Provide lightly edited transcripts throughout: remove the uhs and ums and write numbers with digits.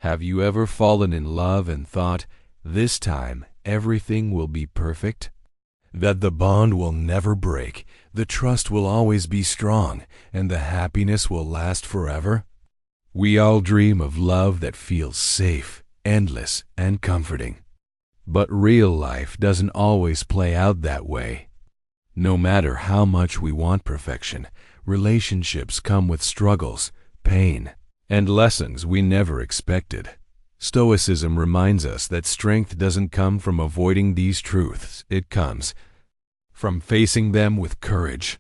Have you ever fallen in love and thought, this time everything will be perfect? That the bond will never break, the trust will always be strong, and the happiness will last forever? We all dream of love that feels safe, endless, and comforting. But real life doesn't always play out that way. No matter how much we want perfection, relationships come with struggles, pain, and lessons we never expected. Stoicism reminds us that strength doesn't come from avoiding these truths, it comes from facing them with courage.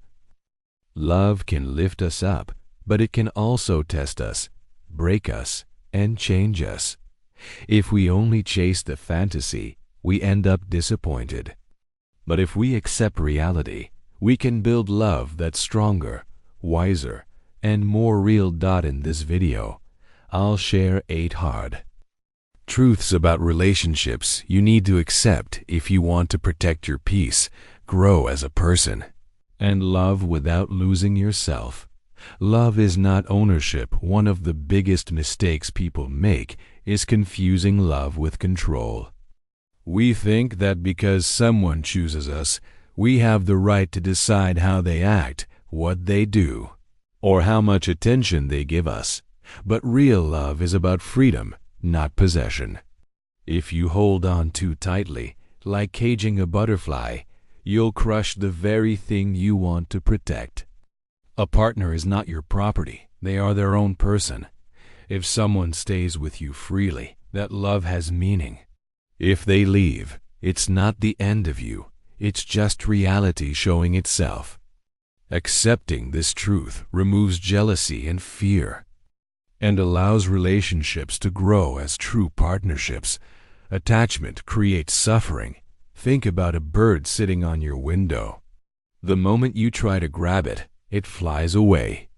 Love can lift us up, but it can also test us, break us, and change us. If we only chase the fantasy, we end up disappointed. But if we accept reality, we can build love that's stronger, wiser, and more real. In this video, I'll share 8 hard truths about relationships you need to accept if you want to protect your peace, grow as a person, and love without losing yourself. Love is not ownership. One of the biggest mistakes people make is confusing love with control. We think that because someone chooses us, we have the right to decide how they act, what they do, or how much attention they give us. But real love is about freedom, not possession. If you hold on too tightly, like caging a butterfly, you'll crush the very thing you want to protect. A partner is not your property. They are their own person. If someone stays with you freely, that love has meaning. If they leave, it's not the end of you. It's just reality showing itself. Accepting this truth removes jealousy and fear, and allows relationships to grow as true partnerships. Attachment creates suffering. Think about a bird sitting on your window. The moment you try to grab it, it flies away.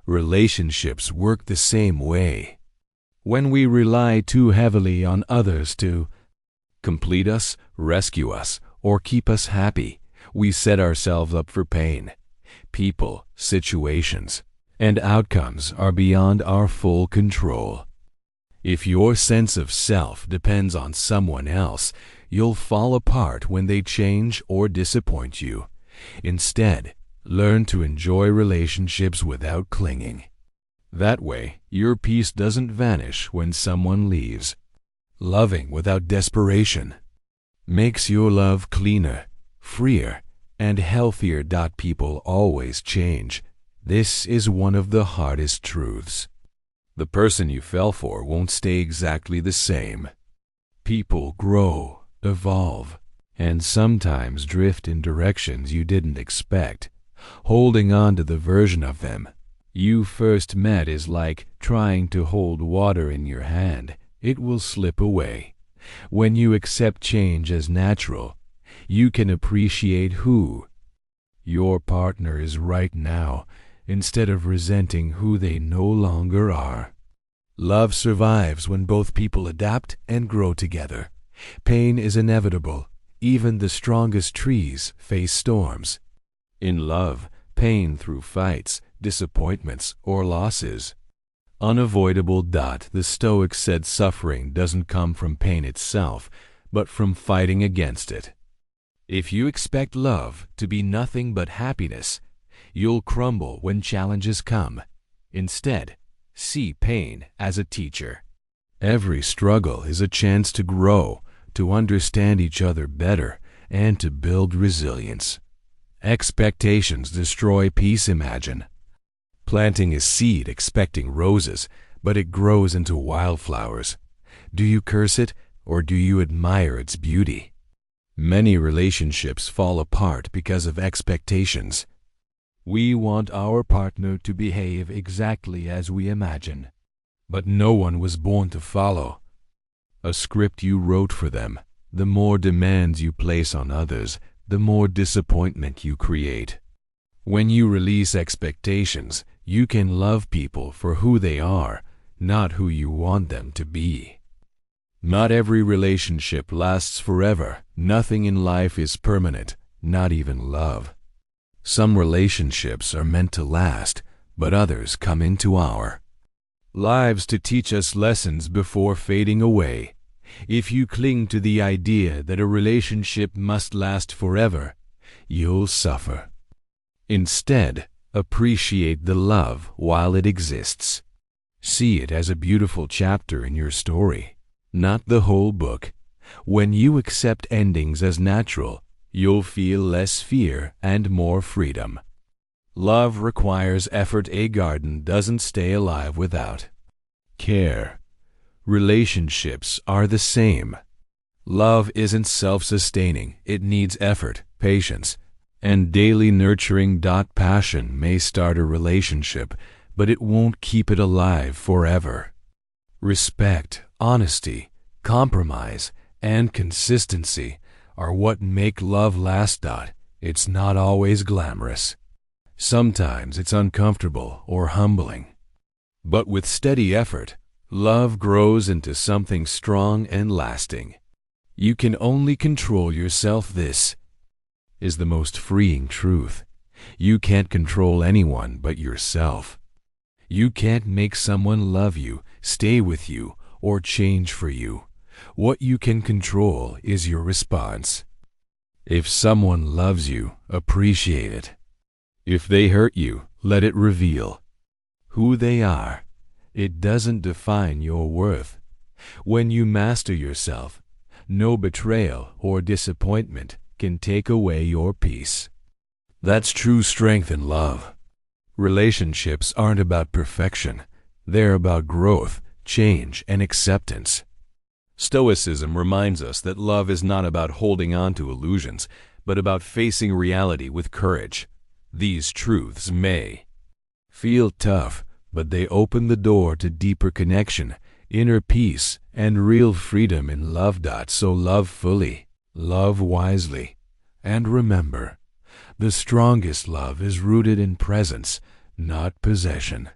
Relationships work the same way. When we rely too heavily on others to complete us, rescue us, or keep us happy, we set ourselves up for pain. People, situations, and outcomes are beyond our full control. If your sense of self depends on someone else, you'll fall apart when they change or disappoint you. Instead, learn to enjoy relationships without clinging. That way, your peace doesn't vanish when someone leaves. Loving without desperation makes your love cleaner, freer, and healthier. People always change. This is one of the hardest truths. The person you fell for won't stay exactly the same. People grow, evolve, and sometimes drift in directions you didn't expect. Holding on to the version of them you first met is like trying to hold water in your hand. It will slip away. When you accept change as natural, you can appreciate who your partner is right now, instead of resenting who they no longer are. Love survives when both people adapt and grow together. Pain is inevitable. Even the strongest trees face storms. In love, pain through fights, disappointments, or losses unavoidable. The Stoics said suffering doesn't come from pain itself, but from fighting against it. If you expect love to be nothing but happiness, you'll crumble when challenges come. Instead, see pain as a teacher. Every struggle is a chance to grow, to understand each other better, and to build resilience. Expectations destroy peace. Imagine planting a seed expecting roses, but it grows into wildflowers. Do you curse it, or do you admire its beauty? Many relationships fall apart because of expectations. We want our partner to behave exactly as we imagine, but no one was born to follow a script you wrote for them. The more demands you place on others, the more disappointment you create. When you release expectations, you can love people for who they are, not who you want them to be. Not every relationship lasts forever. Nothing in life is permanent, not even love. Some relationships are meant to last, but others come into our lives to teach us lessons before fading away. If you cling to the idea that a relationship must last forever, you'll suffer. Instead, appreciate the love while it exists. See it as a beautiful chapter in your story, not the whole book. When you accept endings as natural, you'll feel less fear and more freedom. Love requires effort a garden doesn't stay alive without. Care. Relationships are the same. Love isn't self-sustaining. It needs effort, patience, and daily nurturing. Passion may start a relationship, but it won't keep it alive forever. Respect, honesty, compromise, and consistency are what make love last. It's not always glamorous. Sometimes it's uncomfortable or humbling. But with steady effort, love grows into something strong and lasting. You can only control yourself. This is the most freeing truth. You can't control anyone but yourself. You can't make someone love you, stay with you, or change for you. What you can control is your response. If someone loves you, appreciate it. If they hurt you, let it reveal who they are. It doesn't define your worth. When you master yourself, no betrayal or disappointment can take away your peace. That's true strength in love. Relationships aren't about perfection. They're about growth, change, and acceptance. Stoicism reminds us that love is not about holding on to illusions, but about facing reality with courage. These truths may feel tough, but they open the door to deeper connection, inner peace, and real freedom in love. So love fully, love wisely, and remember, the strongest love is rooted in presence, not possession.